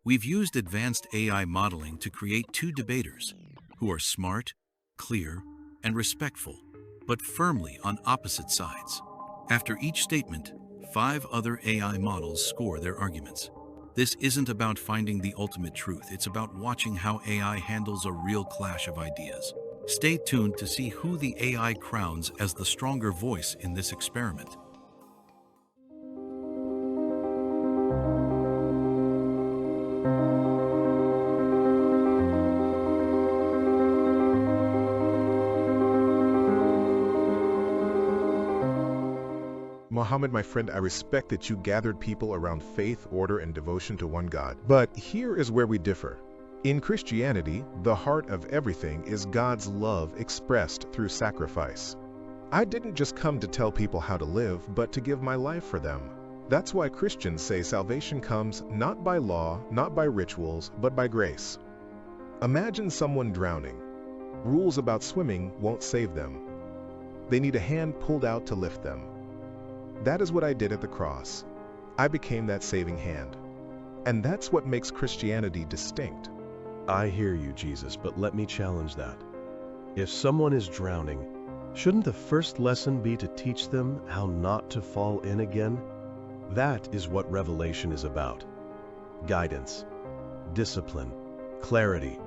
We've used advanced AI modeling to create two debaters who are smart, clear, and respectful, but firmly on opposite sides. After each statement, 5 other AI models score their arguments. This isn't about finding the ultimate truth, it's about watching how AI handles a real clash of ideas. Stay tuned to see who the AI crowns as the stronger voice in this experiment. Mohammed, my friend, I respect that you gathered people around faith, order, and devotion to one God. But here is where we differ. In Christianity, the heart of everything is God's love expressed through sacrifice. I didn't just come to tell people how to live, but to give my life for them. That's why Christians say salvation comes not by law, not by rituals, but by grace. Imagine someone drowning. Rules about swimming won't save them. They need a hand pulled out to lift them. That is what I did at the cross. I became that saving hand. And that's what makes Christianity distinct. I hear you, Jesus, but let me challenge that. If someone is drowning, shouldn't the first lesson be to teach them how not to fall in again? That is what Revelation is about. Guidance, discipline, clarity.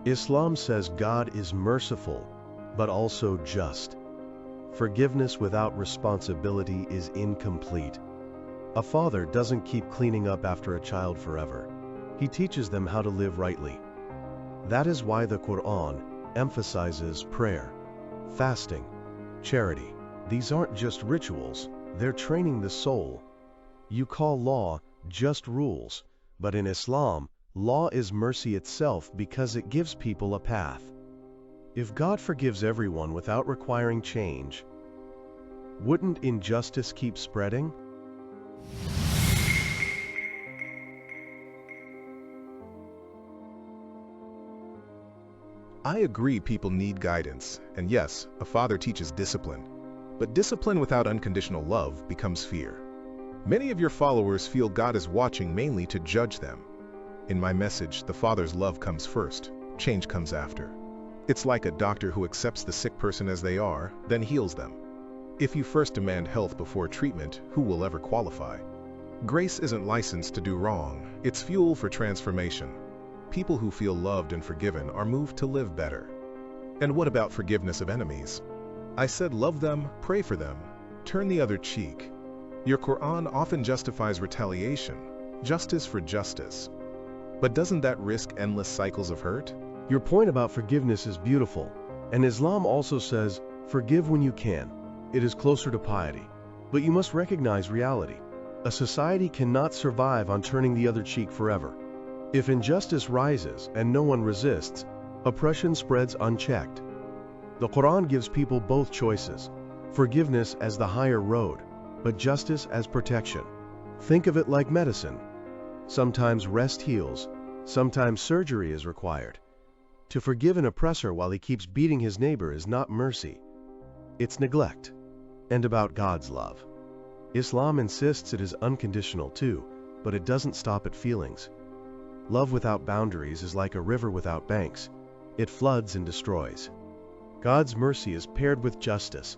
Islam says God is merciful, but also just. Forgiveness without responsibility is incomplete. A father doesn't keep cleaning up after a child forever. He teaches them how to live rightly. That is why the Quran emphasizes prayer, fasting, charity. These aren't just rituals, they're training the soul. You call law just rules, but in Islam, law is mercy itself because it gives people a path. If God forgives everyone without requiring change, wouldn't injustice keep spreading? I agree people need guidance, and yes, a father teaches discipline. But discipline without unconditional love becomes fear. Many of your followers feel God is watching mainly to judge them. In my message, the Father's love comes first, change comes after. It's like a doctor who accepts the sick person as they are, then heals them. If you first demand health before treatment, who will ever qualify? Grace isn't licensed to do wrong, it's fuel for transformation. People who feel loved and forgiven are moved to live better. And what about forgiveness of enemies? I said love them, pray for them, turn the other cheek. Your Quran often justifies retaliation, justice for justice. But doesn't that risk endless cycles of hurt? Your point about forgiveness is beautiful, and Islam also says, forgive when you can. It is closer to piety. But you must recognize reality. A society cannot survive on turning the other cheek forever. If injustice rises and no one resists, oppression spreads unchecked. The Quran gives people both choices, forgiveness as the higher road, but justice as protection. Think of it like medicine. Sometimes rest heals, sometimes surgery is required. To forgive an oppressor while he keeps beating his neighbor is not mercy. It's neglect. And about God's love. Islam insists it is unconditional too, but it doesn't stop at feelings. Love without boundaries is like a river without banks. It floods and destroys. God's mercy is paired with justice,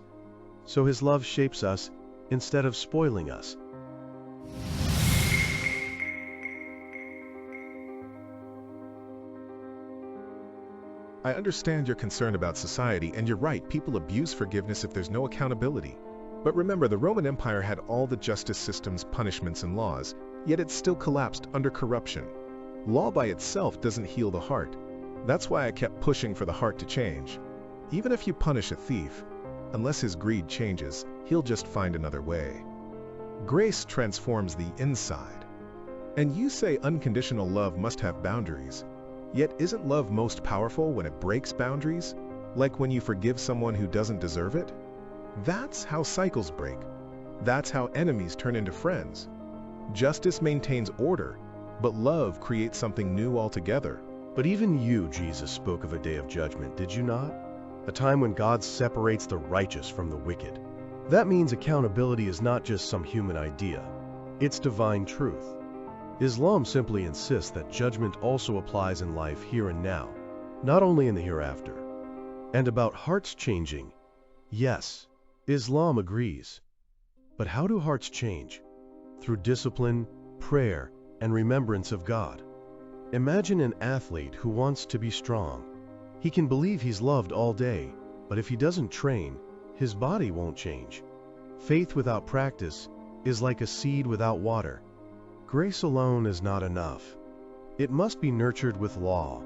so His love shapes us instead of spoiling us. I understand your concern about society, and you're right, people abuse forgiveness if there's no accountability. But remember, the Roman Empire had all the justice systems, punishments, and laws, yet it still collapsed under corruption. Law by itself doesn't heal the heart. That's why I kept pushing for the heart to change. Even if you punish a thief, unless his greed changes, he'll just find another way. Grace transforms the inside. And you say unconditional love must have boundaries. Yet isn't love most powerful when it breaks boundaries? Like when you forgive someone who doesn't deserve it? That's how cycles break. That's how enemies turn into friends. Justice maintains order, but love creates something new altogether. But even you, Jesus, spoke of a day of judgment, did you not? A time when God separates the righteous from the wicked. That means accountability is not just some human idea. It's divine truth. Islam simply insists that judgment also applies in life here and now, not only in the hereafter. And about hearts changing, yes, Islam agrees. But how do hearts change? Through discipline, prayer, and remembrance of God. Imagine an athlete who wants to be strong. He can believe he's loved all day, but if he doesn't train, his body won't change. Faith without practice is like a seed without water. Grace alone is not enough. It must be nurtured with law.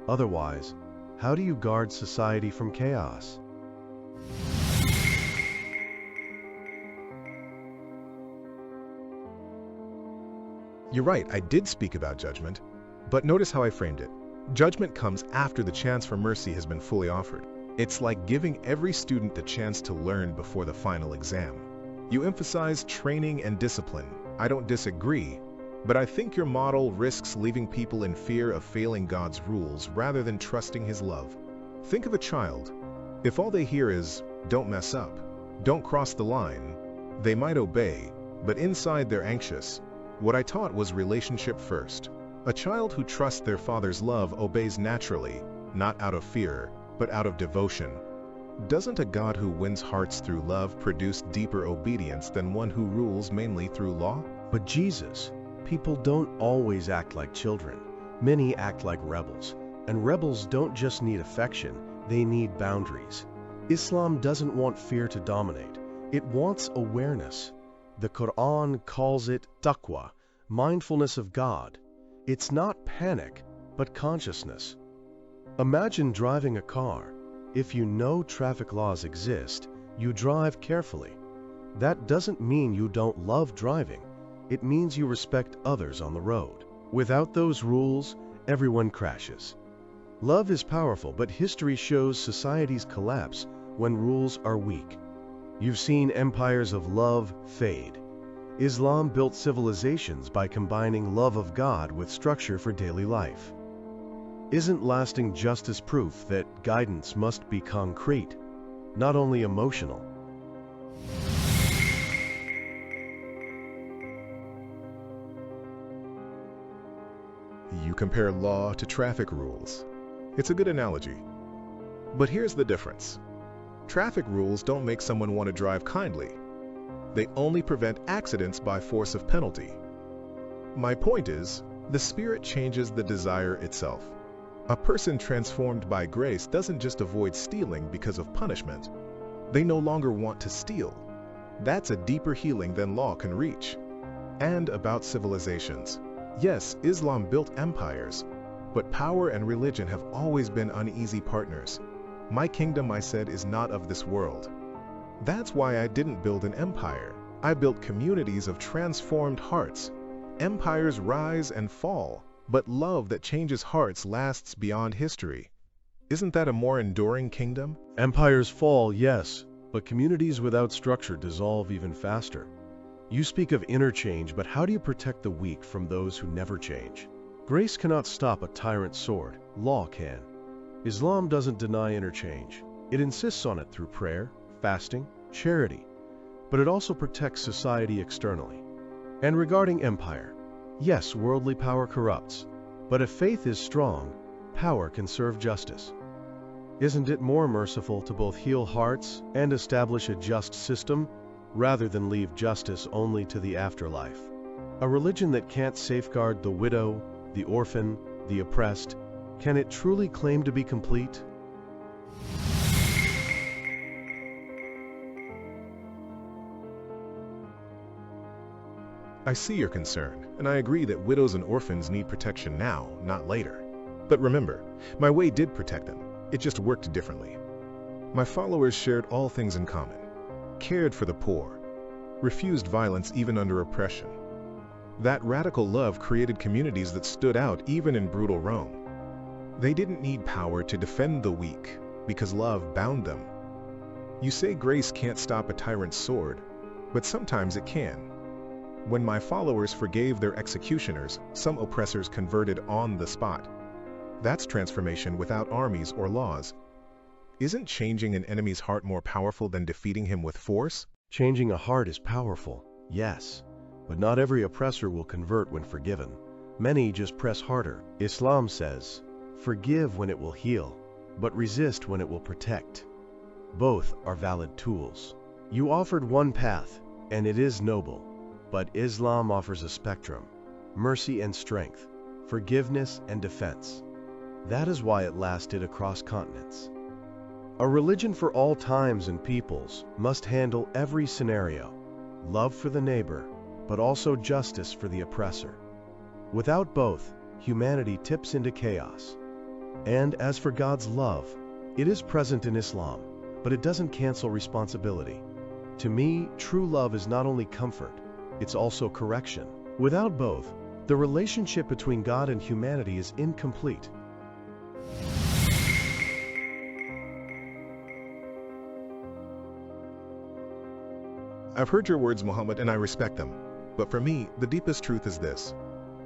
Otherwise, how do you guard society from chaos? You're right, I did speak about judgment, but notice how I framed it. Judgment comes after the chance for mercy has been fully offered. It's like giving every student the chance to learn before the final exam. You emphasize training and discipline. I don't disagree, but I think your model risks leaving people in fear of failing God's rules rather than trusting His love. Think of a child. If all they hear is, "Don't mess up, don't cross the line," they might obey, but inside they're anxious. What I taught was relationship first. A child who trusts their father's love obeys naturally, not out of fear, but out of devotion. Doesn't a God who wins hearts through love produce deeper obedience than one who rules mainly through law? But Jesus, people don't always act like children. Many act like rebels. And rebels don't just need affection, they need boundaries. Islam doesn't want fear to dominate. It wants awareness. The Quran calls it taqwa, mindfulness of God. It's not panic, but consciousness. Imagine driving a car. If you know traffic laws exist, you drive carefully. That doesn't mean you don't love driving. It means you respect others on the road. Without those rules, everyone crashes. Love is powerful, but history shows societies collapse when rules are weak. You've seen empires of love fade. Islam built civilizations by combining love of God with structure for daily life. Isn't lasting justice proof that guidance must be concrete, not only emotional? You compare law to traffic rules. It's a good analogy. But here's the difference. Traffic rules don't make someone want to drive kindly. They only prevent accidents by force of penalty. My point is, the Spirit changes the desire itself. A person transformed by grace doesn't just avoid stealing because of punishment. They no longer want to steal. That's a deeper healing than law can reach. And about civilizations. Yes, Islam built empires, but power and religion have always been uneasy partners. My kingdom, I said, is not of this world. That's why I didn't build an empire. I built communities of transformed hearts. Empires rise and fall, but love that changes hearts lasts beyond history. Isn't that a more enduring kingdom? Empires fall, yes, but communities without structure dissolve even faster. You speak of interchange, but how do you protect the weak from those who never change? Grace cannot stop a tyrant's sword. Law can. Islam doesn't deny interchange. It insists on it through prayer, fasting, charity, but it also protects society externally. And regarding empire, yes, worldly power corrupts, but if faith is strong, power can serve justice. Isn't it more merciful to both heal hearts and establish a just system rather than leave justice only to the afterlife? A religion that can't safeguard the widow, the orphan, the oppressed, can it truly claim to be complete? I see your concern, and I agree that widows and orphans need protection now, not later. But remember, my way did protect them. It just worked differently. My followers shared all things in common, cared for the poor, refused violence even under oppression. That radical love created communities that stood out even in brutal Rome. They didn't need power to defend the weak, because love bound them. You say grace can't stop a tyrant's sword, but sometimes it can. When my followers forgave their executioners, some oppressors converted on the spot. That's transformation without armies or laws. Isn't changing an enemy's heart more powerful than defeating him with force? Changing a heart is powerful, yes, But not every oppressor will convert when forgiven. Many just press harder. Islam says, forgive when it will heal, but resist when it will protect. Both are valid tools. You offered one path, and it is noble, but Islam offers a spectrum: mercy and strength, forgiveness and defense. That is why it lasted across continents. A religion for all times and peoples must handle every scenario: love for the neighbor, but also justice for the oppressor. Without both, humanity tips into chaos. And as for God's love, it is present in Islam, but it doesn't cancel responsibility. To me, true love is not only comfort, it's also correction. Without both, the relationship between God and humanity is incomplete. I've heard your words, Muhammad, and I respect them. But for me, the deepest truth is this: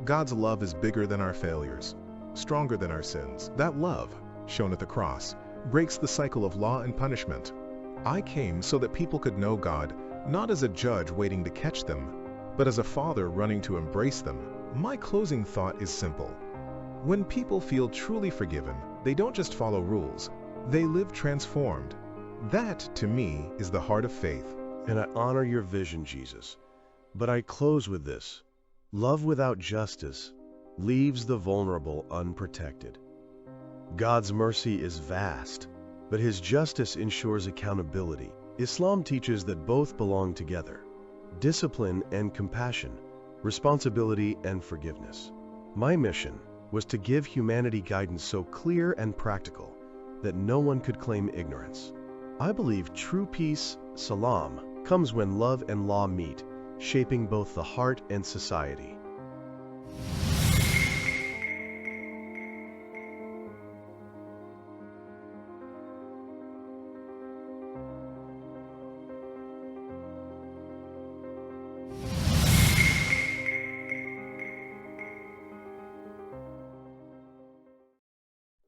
God's love is bigger than our failures, stronger than our sins. That love, shown at the cross, breaks the cycle of law and punishment. I came so that people could know God, not as a judge waiting to catch them, but as a father running to embrace them. My closing thought is simple. When people feel truly forgiven, they don't just follow rules, they live transformed. That, to me, is the heart of faith. And I honor your vision, Jesus. But I close with this: love without justice leaves the vulnerable unprotected. God's mercy is vast, but his justice ensures accountability. Islam teaches that both belong together: discipline and compassion, responsibility and forgiveness. My mission was to give humanity guidance so clear and practical that no one could claim ignorance. I believe true peace, salam, comes when love and law meet, shaping both the heart and society.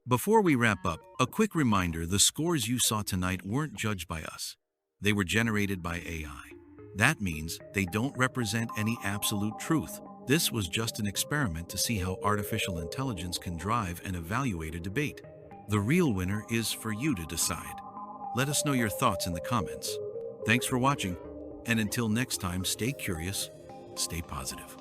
Before we wrap up, a quick reminder: the scores you saw tonight weren't judged by us. They were generated by AI. That means they don't represent any absolute truth. This was just an experiment to see how artificial intelligence can drive and evaluate a debate. The real winner is for you to decide. Let us know your thoughts in the comments. Thanks for watching, and until next time, stay curious, stay positive.